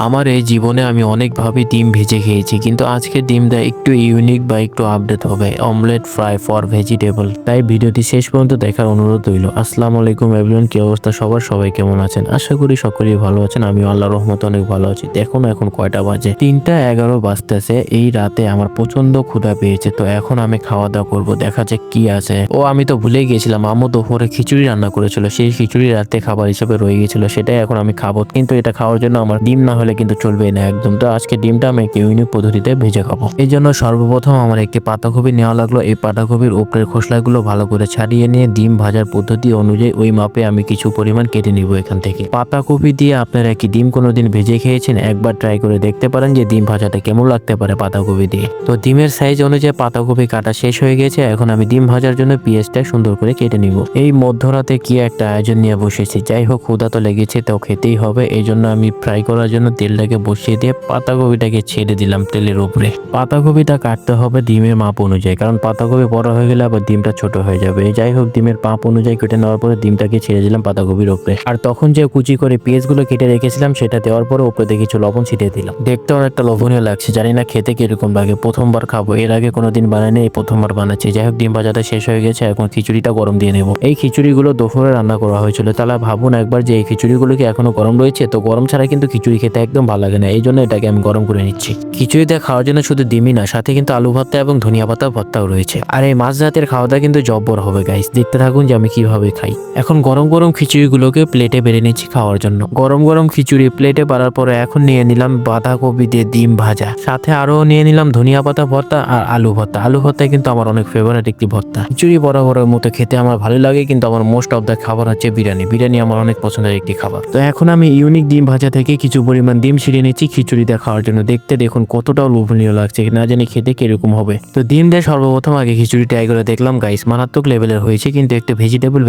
আমার এই জীবনে আমি অনেকভাবে ডিম ভেজে খেয়েছি, কিন্তু আজকের ডিমটা একটু ইউনিক বা একটু আপডেট হবে। Omelette fry for vegetable. তাই ভিডিওটি শেষ পর্যন্ত দেখার অনুরোধ রইল। আসসালামু আলাইকুম এভরিওয়ান, কি অবস্থা সবার? সবাই কেমন আছেন? আশা করি সকলেই ভালো আছেন। আমি আল্লাহর রহমতে অনেক ভালো আছি। দেখুন এখন কয়টা বাজে, 3:11 বাজতেছে। এই রাতে আমার প্রচন্ড ক্ষুধা পেয়েছে, তো এখন আমি খাওয়া দাওয়া করবো। দেখা যাক কি আছে। ও আমি তো ভুলে গিয়েছিলাম, আম্মু দুপুরে খিচুড়ি রান্না করেছিল। সেই খিচুড়ি রাতে খাবার হিসেবে রয়ে গেছিল, সেটাই এখন আমি খাবো। কিন্তু এটা খাওয়ার জন্য আমার ডিম না হলে কিন্তু চলবে না একদম। তো আজকে ডিমটা আমি একটি ইউনিক পদ্ধতিতে ভেজে খাবো। এই জন্য সর্বপ্রথম আমার একটি পাতাকপি নেওয়া লাগলো। এই পাতাকপির উপরের খোসলাগুলো ভালো করে ছাড়িয়ে নিয়ে ডিম ভাজার পদ্ধতি অনুযায়ী ওই মাপে আমি কিছু পরিমাণ কেটে নিব এখান থেকে। পাতাকপি দিয়ে আপনারা কি ডিম কোনোদিন ভেজে খেয়েছেন? একবার ট্রাই করে দেখতে পারেন যে ডিম ভাজাটা কেমন লাগতে পারে পাতাকপি দিয়ে। তো ডিমের সাইজ অনুযায়ী পাতাকপি কাটা শেষ হয়ে গেছে। এখন আমি ডিম ভাজার জন্য পেঁয়াজটা সুন্দর করে কেটে নিব। এই মধ্যরাতে কি একটা আয়োজন নিয়ে বসেছি। যাই হোক, ক্ষুধা তো লেগেছে, তো খেতেই হবে। এই জন্য আমি ফ্রাই করার জন্য তেলটাকে বসিয়ে দিয়ে পাতাকপিটাকে ছেড়ে দিলাম তেলের উপরে। পাতাকপিটা কাটতে হবে ডিমের মাপ অনুযায়ী, কারণ পাতাকপি বড় হয়ে গেলে আবার ডিমটা ছোট হয়ে যাবে। যাই হোক, ডিমের মাপ অনুযায়ী কেটে নেওয়ার পরে ডিমটাকে ছেড়ে দিলাম পাতাকপির উপরে। আর তখন যে কুচি করে পেঁয়াজগুলো কেটে রেখেছিলাম সেটা দেওয়ার পরে উপরে দিয়ে কিছু লবণ ছিটিয়ে দিলাম। দেখতে অনেকটা লোভনীয় লাগছে, জানি না খেতে কিরকম লাগে। প্রথমবার খাবো, এর আগে কোনোদিন বানাইনি, এই প্রথমবার বানাচ্ছি। যাই হোক, ডিম ভাজাটা শেষ হয়ে গেছে, এখন খিচুড়িটা গরম দিয়ে নেব। এই খিচুড়িগুলো দুপুরে রান্না করা হয়েছিল। তাহলে ভাবুন একবার যে এই খিচুড়িগুলো কি এখনো গরম রয়েছে। তো গরম ছাড়া কিন্তু খিচুড়ি খেতে একদম ভালো লাগে না, এই জন্য এটাকে আমি গরম করে নিচ্ছি। খিচুড়িতে খাওয়ার জন্য শুধু ডিমই না, সাথে কিন্তু আলু ভর্তা এবং ধনিয়া পাতা ভর্তাও রয়েছে। আর এই মাছ জাতের খাওয়াটা কিন্তু জব্বর হবে গাইস, দেখতে থাকুন যে আমি কিভাবে খাই। এখন গরম গরম খিচুড়িগুলোকে প্লেটে বেড়ে নিচ্ছি খাওয়ার জন্য। গরম গরম খিচুড়ি প্লেটে বাড়ার পরে এখন নিয়ে নিলাম বাঁধাকপি দিয়ে ডিম ভাজা, সাথে আরো নিয়ে নিলাম ধনিয়া পাতা ভর্তা আর আলু ভর্তা। আলু ভর্তা কিন্তু আমার অনেক ফেভারিট একটি ভর্তা। খিচুড়ি বরাবরের মতো খেতে আমার ভালো লাগে, কিন্তু আমার মোস্ট অফ দ্য খাবার হচ্ছে বিরিয়ানি। বিরিয়ানি আমার অনেক পছন্দের একটি খাবার। তো এখন আমি ইউনিক ডিম ভাজা থেকে কিছু পরিমাণ ডিম ছিঁড়ে নিচ্ছি খিচুড়িতে খাওয়ার জন্য। দেখতে দেখুন কতটা লোভনীয় লাগছে, না জানি খেতে কিরকম হবে। তো ডিম দিয়ে সর্বপ্রথম আগে খিচুড়ি ট্রাই করে দেখলাম গাইস, মারাত্মক লেভেলের হয়েছে, কিন্তু একটু ভেজিটেবল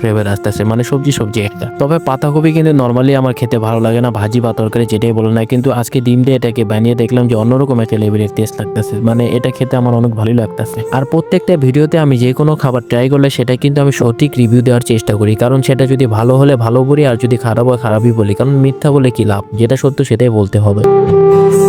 ফ্লেভার আসতেছে, মানে সবজি একটা। তবে পাতাকপি কিন্তু নর্মালি আমার খেতে ভালো লাগে না, ভাজি বা তরকারি যেটাই বলো না, কিন্তু আজকে ডিম দিয়ে এটাকে বানিয়ে দেখলাম যে অন্যরকম একটা লেভেলের টেস্ট লাগতেছে, মানে এটা খেতে আমার অনেক ভালো লাগতেছে। আর প্রত্যেকটা ভিডিওতে আমি যে কোনো খাবার ট্রাই করলে সেটা কিন্তু আমি সঠিক রিভিউ দেওয়ার চেষ্টা করি, কারণ সেটা যদি ভালো হলে ভালো বলি আর যদি খারাপ হয় খারাপই বলি, কারণ মিথ্যা বলে কি লাভ, যেটা সত্য সেটাই বলতে হবে।